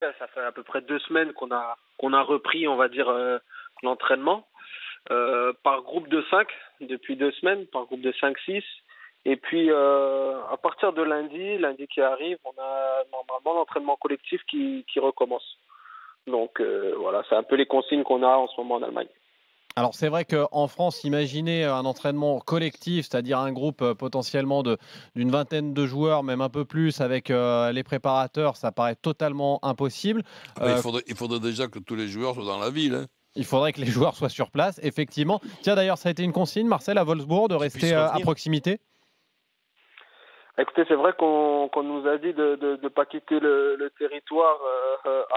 Ça fait à peu près 2 semaines qu'on a repris, on va dire, l'entraînement par groupe de 5 depuis 2 semaines, par groupe de 5-6. Et puis à partir de lundi qui arrive, on a normalement l'entraînement collectif qui recommence. Donc voilà, c'est un peu les consignes qu'on a en ce moment en Allemagne. Alors c'est vrai qu'en France, imaginez un entraînement collectif, c'est-à-dire un groupe potentiellement d'une vingtaine de joueurs, même un peu plus, avec les préparateurs, ça paraît totalement impossible. Il faudrait déjà que tous les joueurs soient dans la ville. Hein. Il faudrait que les joueurs soient sur place, effectivement. Tiens, d'ailleurs, ça a été une consigne, Marcel, à Wolfsburg, de rester à proximité. Écoutez, c'est vrai qu'on nous a dit de ne pas quitter le territoire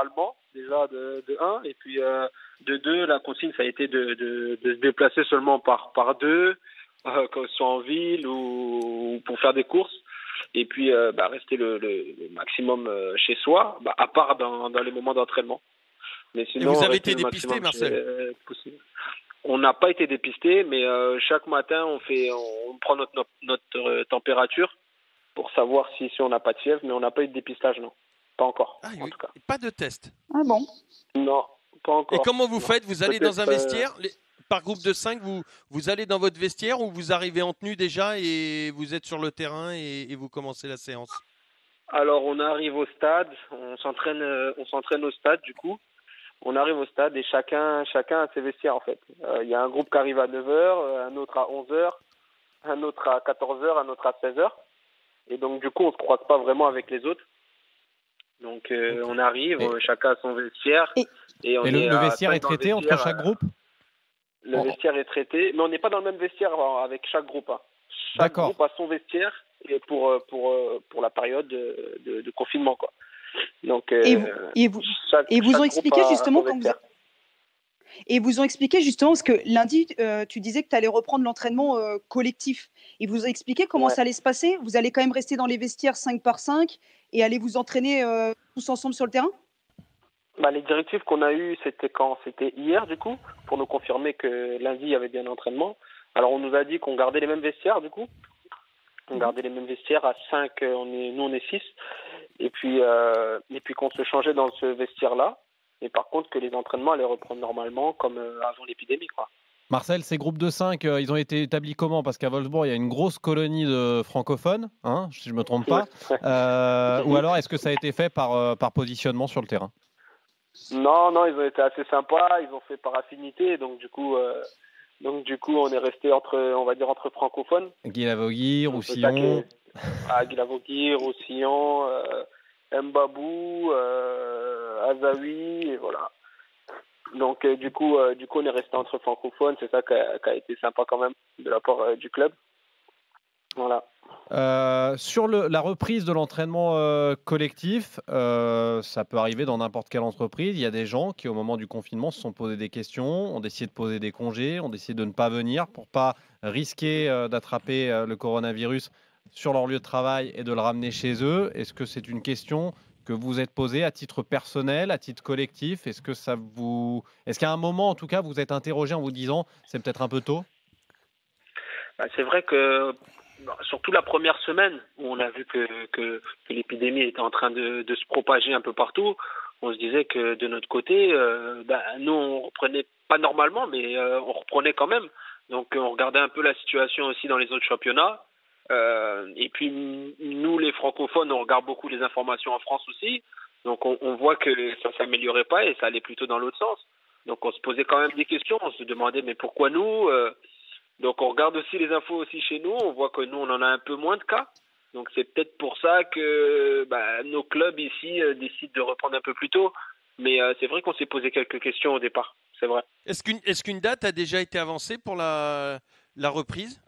allemand, déjà de 1, et puis de 2, la consigne, ça a été de se déplacer seulement par 2, que ce soit en ville ou pour faire des courses, et puis rester le maximum chez soi, à part dans les moments d'entraînement. Mais sinon, et vous avez été dépisté, Marcel? On n'a pas été dépisté, mais chaque matin, on prend notre température pour savoir si on n'a pas de fièvre, mais on n'a pas eu de dépistage, non. Pas encore, en tout cas. Pas de test? Ah bon? Non, pas encore. Et comment vous faites? Vous allez dans un vestiaire par groupe de 5, vous allez dans votre vestiaire ou vous arrivez en tenue déjà et vous êtes sur le terrain et vous commencez la séance? Alors, on arrive au stade, on s'entraîne au stade, du coup. On arrive au stade et chacun a ses vestiaires, en fait. Il y a un groupe qui arrive à 9h, un autre à 11h, un autre à 14h, un autre à 16h. Et donc, du coup, on ne se croise pas vraiment avec les autres. Donc, on arrive, chacun a son vestiaire. Et le vestiaire est traité entre chaque groupe? Le vestiaire est traité, mais on n'est pas dans le même vestiaire avec chaque groupe. Hein. Chaque groupe a son vestiaire et pour la période de confinement, quoi. Donc, ils vous ont expliqué justement quand Et vous ont expliqué justement, parce que lundi, tu disais que tu allais reprendre l'entraînement collectif. Ils vous ont expliqué comment ça allait se passer? Vous allez quand même rester dans les vestiaires 5 par 5 et aller vous entraîner tous ensemble sur le terrain? Les directives qu'on a eues, c'était quand? C'était hier, du coup, pour nous confirmer que lundi, il y avait bien l'entraînement. Alors, on nous a dit qu'on gardait les mêmes vestiaires, du coup. On gardait les mêmes vestiaires à 5, nous on est 6. Et puis qu'on se changeait dans ce vestiaire-là. Et par contre, que les entraînements allaient reprendre normalement comme avant l'épidémie, quoi. Marcel, ces groupes de 5, ils ont été établis comment? Parce qu'à Wolfsburg, il y a une grosse colonie de francophones, hein, si je ne me trompe pas. Ou alors, est-ce que ça a été fait par positionnement sur le terrain? Non, ils ont été assez sympas. Ils ont fait par affinité. Donc, du coup, on est resté entre francophones. Guy-Lavogui, Roussillon. Guy-Lavogui, Roussillon, Mbabou, Azaoui, et voilà. Donc du coup on est resté entre francophones, c'est ça qui a été sympa quand même de la part du club. Voilà. Sur la reprise de l'entraînement collectif, ça peut arriver dans n'importe quelle entreprise. Il y a des gens qui, au moment du confinement, se sont posés des questions, ont décidé de poser des congés, ont décidé de ne pas venir pour pas risquer d'attraper le coronavirus sur leur lieu de travail et de le ramener chez eux. Est-ce que c'est une question que vous êtes posée à titre personnel, à titre collectif? Est-ce qu'à un moment, en tout cas, vous êtes interrogé en vous disant c'est peut-être un peu tôt? C'est vrai que surtout la première semaine où on a vu que l'épidémie était en train de se propager un peu partout, on se disait que de notre côté, nous on reprenait pas normalement, mais on reprenait quand même. Donc on regardait un peu la situation aussi dans les autres championnats. Et puis nous les francophones, on regarde beaucoup les informations en France aussi. Donc on voit que ça s'améliorait pas et ça allait plutôt dans l'autre sens. Donc on se posait quand même des questions, on se demandait mais pourquoi nous Donc on regarde aussi les infos aussi chez nous, on voit que nous on en a un peu moins de cas. Donc c'est peut-être pour ça que nos clubs ici décident de reprendre un peu plus tôt. Mais c'est vrai qu'on s'est posé quelques questions au départ, c'est vrai. Est-ce qu'une date a déjà été avancée pour la reprise?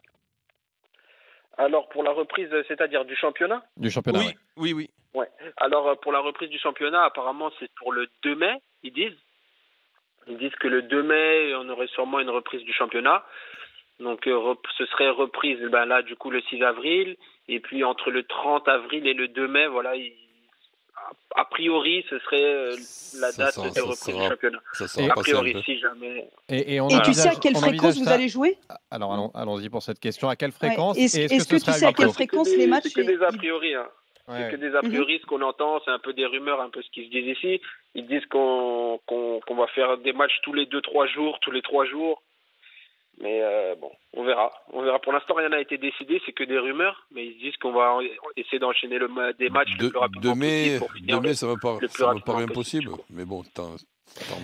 Alors pour la reprise, c'est-à-dire du championnat? Du championnat, oui. Ouais. Alors pour la reprise du championnat, apparemment c'est pour le 2 mai, ils disent. Ils disent que le 2 mai, on aurait sûrement une reprise du championnat. Donc ce serait reprise là du coup le 6 avril et puis entre le 30 avril et le 2 mai, voilà, a priori ce serait la date de reprise du championnat. A priori, si jamais. Et tu sais à quelle fréquence vous allez jouer? Alors allons-y pour cette question. À quelle fréquence? Est-ce que tu sais à quelle fréquence les matchs? C'est que des a priori. Hein. C'est que des a priori, ce qu'on entend, c'est un peu des rumeurs, un peu ce qui se dit ici. Ils disent qu'on va faire des matchs tous les 2-3 jours, tous les 3 jours. Mais bon, on verra. On verra. Pour l'instant, rien n'a été décidé, c'est que des rumeurs. Mais ils disent qu'on va essayer d'enchaîner des matchs le plus rapidement possible. Pour finir ça me paraît impossible. Mais bon, tant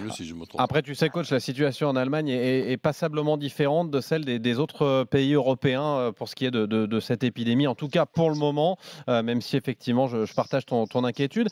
mieux si je me trompe. Après, tu sais, coach, la situation en Allemagne est passablement différente de celle des autres pays européens pour ce qui est de cette épidémie. En tout cas, pour le moment, même si effectivement, je partage ton inquiétude.